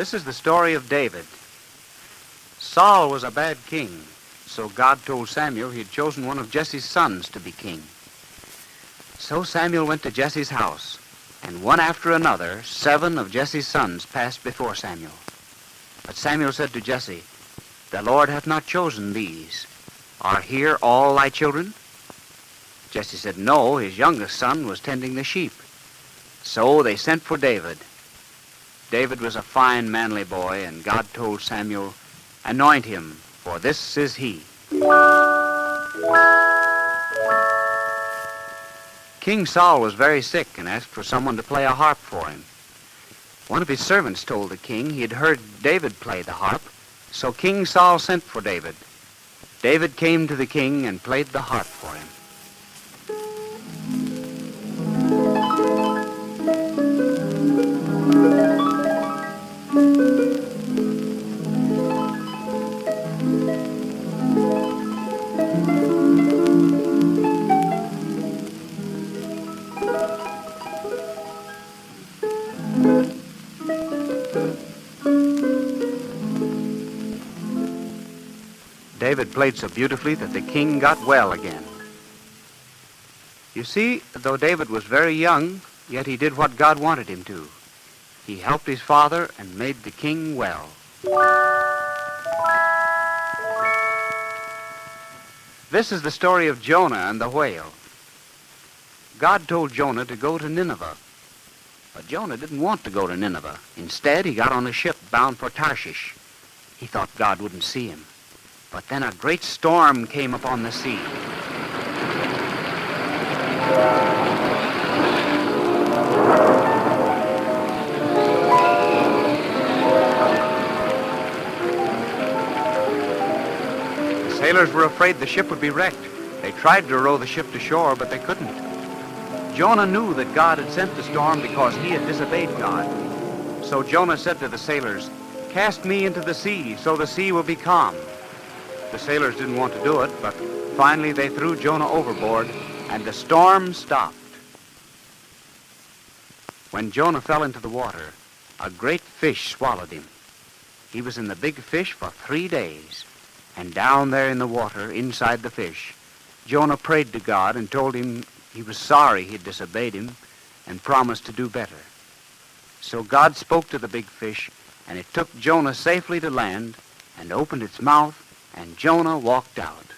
This is the story of David. Saul was a bad king, so God told Samuel he had chosen one of Jesse's sons to be king. So Samuel went to Jesse's house, and one after another, 7 of Jesse's sons passed before Samuel. But Samuel said to Jesse, "The Lord hath not chosen these. Are here all thy children?" Jesse said, "No, his youngest son was tending the sheep." So they sent for David. David was a fine, manly boy, and God told Samuel, "Anoint him, for this is he." King Saul was very sick and asked for someone to play a harp for him. One of his servants told the king he had heard David play the harp, so King Saul sent for David. David came to the king and played the harp for him. David played so beautifully that the king got well again. You see, though David was very young, yet he did what God wanted him to. He helped his father and made the king well. This is the story of Jonah and the whale. God told Jonah to go to Nineveh, but Jonah didn't want to go to Nineveh. Instead, he got on a ship bound for Tarshish. He thought God wouldn't see him. But then a great storm came upon the sea. The sailors were afraid the ship would be wrecked. They tried to row the ship to shore, but they couldn't. Jonah knew that God had sent the storm because he had disobeyed God. So Jonah said to the sailors, "Cast me into the sea, so the sea will be calm." The sailors didn't want to do it, but finally they threw Jonah overboard, and the storm stopped. When Jonah fell into the water, a great fish swallowed him. He was in the big fish for 3 days, and down there in the water, inside the fish, Jonah prayed to God and told him he was sorry he'd disobeyed him and promised to do better. So God spoke to the big fish, and it took Jonah safely to land and opened its mouth, and Jonah walked out.